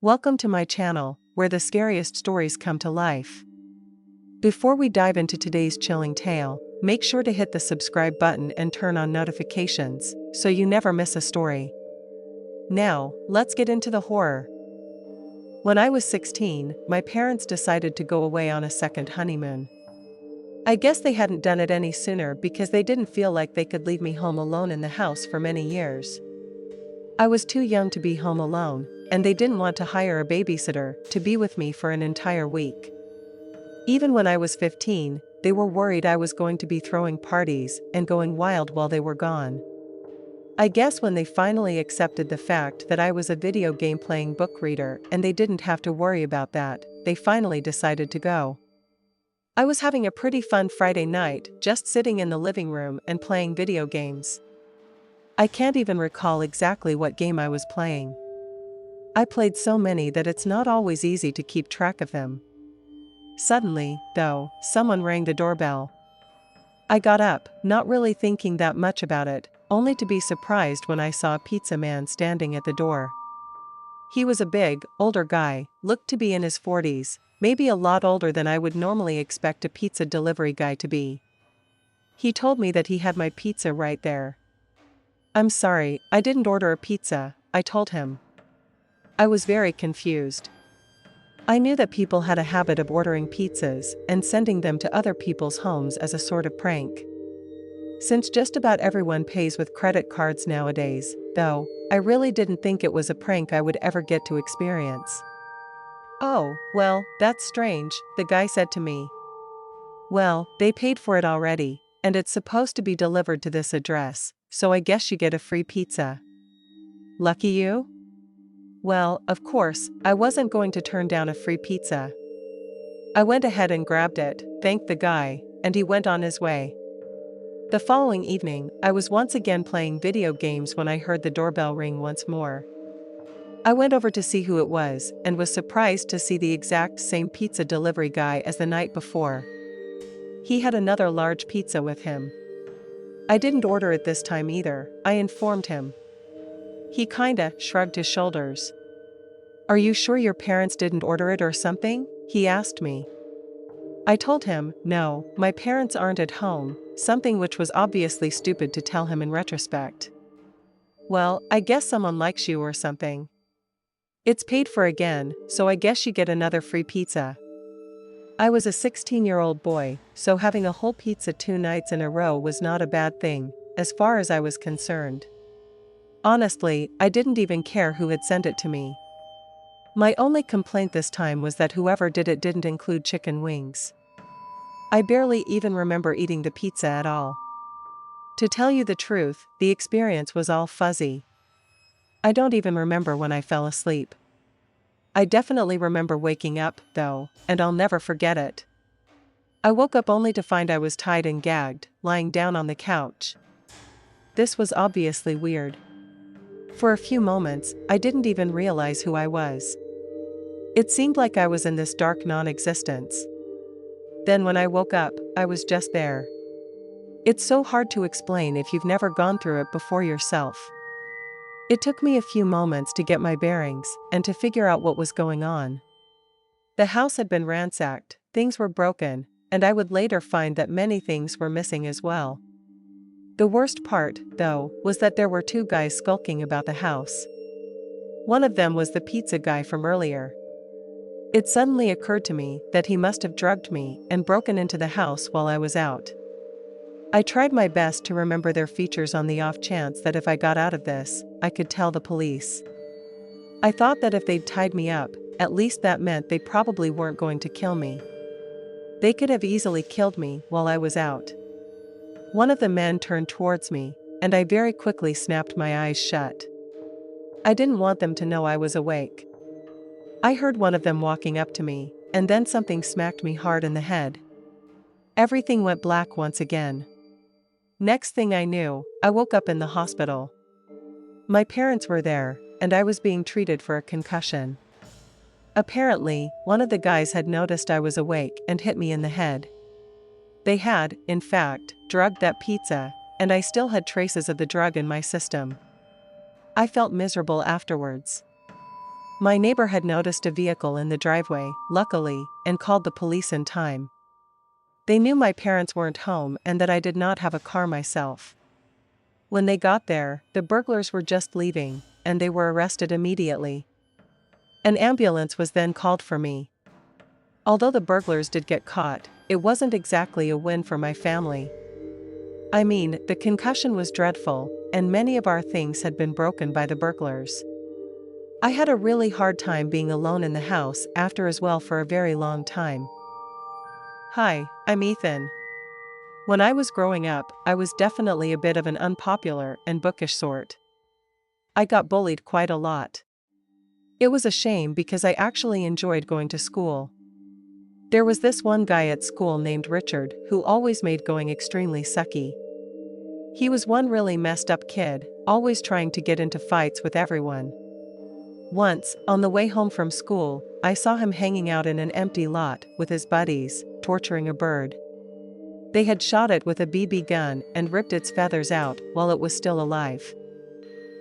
Welcome to my channel, where the scariest stories come to life. Before we dive into today's chilling tale, make sure to hit the subscribe button and turn on notifications, so you never miss a story. Now, let's get into the horror. When I was 16, my parents decided to go away on a second honeymoon. I guess they hadn't done it any sooner because they didn't feel like they could leave me home alone in the house for many years. I was too young to be home alone, and they didn't want to hire a babysitter to be with me for an entire week. Even when I was 15, they were worried I was going to be throwing parties and going wild while they were gone. I guess when they finally accepted the fact that I was a video game playing book reader and they didn't have to worry about that, they finally decided to go. I was having a pretty fun Friday night, just sitting in the living room and playing video games. I can't even recall exactly what game I was playing. I played so many that it's not always easy to keep track of them. Suddenly, though, someone rang the doorbell. I got up, not really thinking that much about it, only to be surprised when I saw a pizza man standing at the door. He was a big, older guy, looked to be in his 40s, maybe a lot older than I would normally expect a pizza delivery guy to be. He told me that he had my pizza right there. "I'm sorry, I didn't order a pizza," I told him. I was very confused. I knew that people had a habit of ordering pizzas and sending them to other people's homes as a sort of prank. Since just about everyone pays with credit cards nowadays, though, I really didn't think it was a prank I would ever get to experience. "Oh, well, that's strange," the guy said to me. "Well, they paid for it already, and it's supposed to be delivered to this address, so I guess you get a free pizza." Lucky you? Well, of course, I wasn't going to turn down a free pizza. I went ahead and grabbed it, thanked the guy, and he went on his way. The following evening, I was once again playing video games when I heard the doorbell ring once more. I went over to see who it was, and was surprised to see the exact same pizza delivery guy as the night before. He had another large pizza with him. I didn't order it this time either, I informed him. He kinda shrugged his shoulders. "Are you sure your parents didn't order it or something?" he asked me. I told him, no, my parents aren't at home, something which was obviously stupid to tell him in retrospect. "Well, I guess someone likes you or something. It's paid for again, so I guess you get another free pizza." I was a 16-year-old boy, so having a whole pizza 2 nights in a row was not a bad thing, as far as I was concerned. Honestly, I didn't even care who had sent it to me. My only complaint this time was that whoever did it didn't include chicken wings. I barely even remember eating the pizza at all. To tell you the truth, the experience was all fuzzy. I don't even remember when I fell asleep. I definitely remember waking up, though, and I'll never forget it. I woke up only to find I was tied and gagged, lying down on the couch. This was obviously weird. For a few moments, I didn't even realize who I was. It seemed like I was in this dark non-existence. Then when I woke up, I was just there. It's so hard to explain if you've never gone through it before yourself. It took me a few moments to get my bearings and to figure out what was going on. The house had been ransacked, things were broken, and I would later find that many things were missing as well. The worst part, though, was that there were 2 guys skulking about the house. One of them was the pizza guy from earlier. It suddenly occurred to me that he must have drugged me and broken into the house while I was out. I tried my best to remember their features on the off chance that if I got out of this, I could tell the police. I thought that if they'd tied me up, at least that meant they probably weren't going to kill me. They could have easily killed me while I was out. One of the men turned towards me, and I very quickly snapped my eyes shut. I didn't want them to know I was awake. I heard one of them walking up to me, and then something smacked me hard in the head. Everything went black once again. Next thing I knew, I woke up in the hospital. My parents were there, and I was being treated for a concussion. Apparently, one of the guys had noticed I was awake and hit me in the head. They had, in fact, drugged that pizza, and I still had traces of the drug in my system. I felt miserable afterwards. My neighbor had noticed a vehicle in the driveway, luckily, and called the police in time. They knew my parents weren't home and that I did not have a car myself. When they got there, the burglars were just leaving, and they were arrested immediately. An ambulance was then called for me. Although the burglars did get caught, it wasn't exactly a win for my family. I mean, the concussion was dreadful, and many of our things had been broken by the burglars. I had a really hard time being alone in the house after as well for a very long time. Hi, I'm Ethan. When I was growing up, I was definitely a bit of an unpopular and bookish sort. I got bullied quite a lot. It was a shame because I actually enjoyed going to school. There was this one guy at school named Richard who always made going extremely sucky. He was one really messed up kid, always trying to get into fights with everyone. Once, on the way home from school, I saw him hanging out in an empty lot with his buddies, torturing a bird. They had shot it with a BB gun and ripped its feathers out while it was still alive.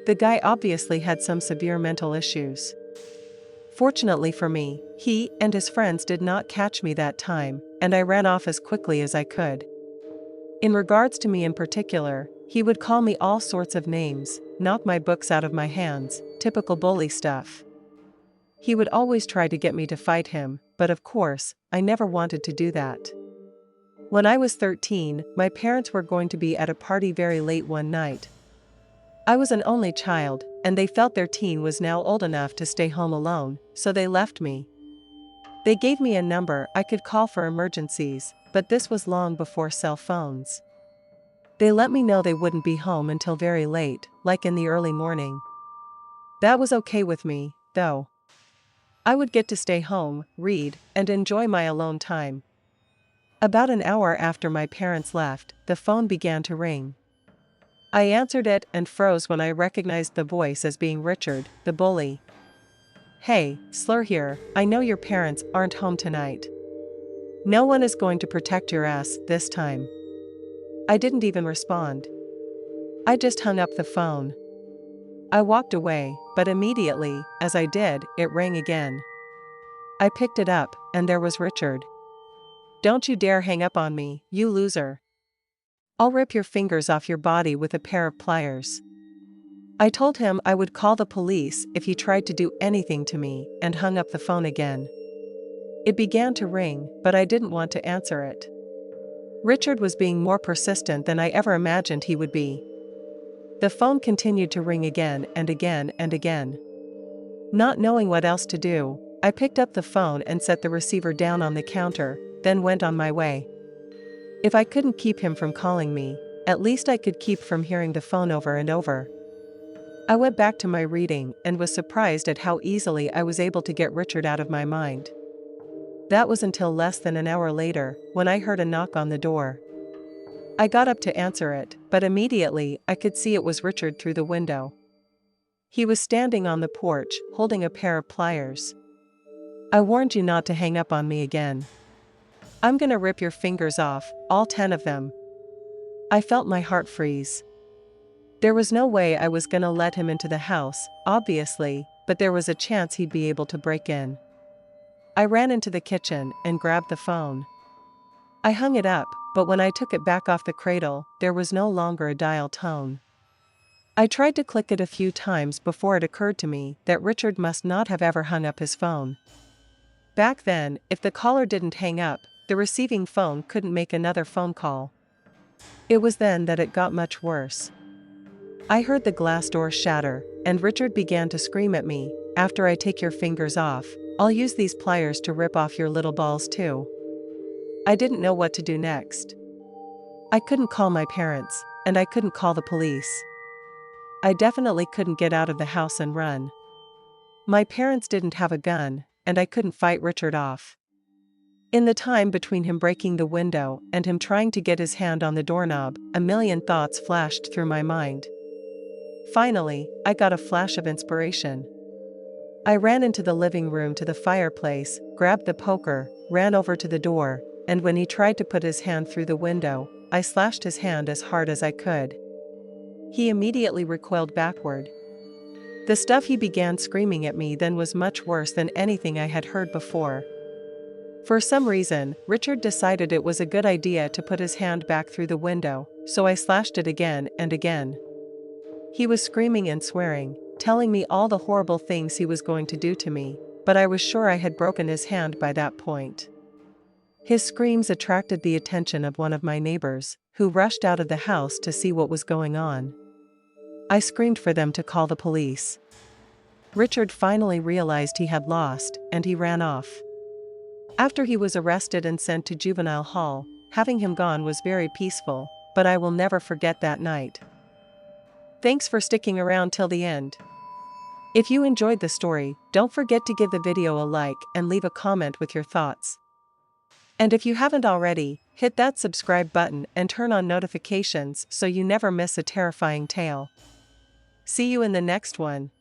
The guy obviously had some severe mental issues. Fortunately for me, he and his friends did not catch me that time, and I ran off as quickly as I could. In regards to me in particular, he would call me all sorts of names, knock my books out of my hands, typical bully stuff. He would always try to get me to fight him, but of course, I never wanted to do that. When I was 13, my parents were going to be at a party very late one night. I was an only child, and they felt their teen was now old enough to stay home alone, so they left me. They gave me a number I could call for emergencies, but this was long before cell phones. They let me know they wouldn't be home until very late, like in the early morning. That was okay with me, though. I would get to stay home, read, and enjoy my alone time. About an hour after my parents left, the phone began to ring. I answered it and froze when I recognized the voice as being Richard, the bully. "Hey, Slur here, I know your parents aren't home tonight. No one is going to protect your ass this time." I didn't even respond. I just hung up the phone. I walked away, but immediately, as I did, it rang again. I picked it up, and there was Richard. "Don't you dare hang up on me, you loser. I'll rip your fingers off your body with a pair of pliers." I told him I would call the police if he tried to do anything to me, and hung up the phone again. It began to ring, but I didn't want to answer it. Richard was being more persistent than I ever imagined he would be. The phone continued to ring again and again and again. Not knowing what else to do, I picked up the phone and set the receiver down on the counter, then went on my way. If I couldn't keep him from calling me, at least I could keep from hearing the phone over and over. I went back to my reading and was surprised at how easily I was able to get Richard out of my mind. That was until less than an hour later, when I heard a knock on the door. I got up to answer it, but immediately I could see it was Richard through the window. He was standing on the porch, holding a pair of pliers. "I warned you not to hang up on me again. I'm gonna rip your fingers off, all 10 of them." I felt my heart freeze. There was no way I was gonna let him into the house, obviously, but there was a chance he'd be able to break in. I ran into the kitchen and grabbed the phone. I hung it up, but when I took it back off the cradle, there was no longer a dial tone. I tried to click it a few times before it occurred to me that Richard must not have ever hung up his phone. Back then, if the caller didn't hang up, the receiving phone couldn't make another phone call. It was then that it got much worse. I heard the glass door shatter, and Richard began to scream at me, "After I take your fingers off, I'll use these pliers to rip off your little balls too." I didn't know what to do next. I couldn't call my parents, and I couldn't call the police. I definitely couldn't get out of the house and run. My parents didn't have a gun, and I couldn't fight Richard off. In the time between him breaking the window and him trying to get his hand on the doorknob, a million thoughts flashed through my mind. Finally, I got a flash of inspiration. I ran into the living room to the fireplace, grabbed the poker, ran over to the door, and when he tried to put his hand through the window, I slashed his hand as hard as I could. He immediately recoiled backward. The stuff he began screaming at me then was much worse than anything I had heard before. For some reason, Richard decided it was a good idea to put his hand back through the window, so I slashed it again and again. He was screaming and swearing, telling me all the horrible things he was going to do to me, but I was sure I had broken his hand by that point. His screams attracted the attention of one of my neighbors, who rushed out of the house to see what was going on. I screamed for them to call the police. Richard finally realized he had lost, and he ran off. After he was arrested and sent to juvenile hall, having him gone was very peaceful, but I will never forget that night. Thanks for sticking around till the end. If you enjoyed the story, don't forget to give the video a like and leave a comment with your thoughts. And if you haven't already, hit that subscribe button and turn on notifications so you never miss a terrifying tale. See you in the next one.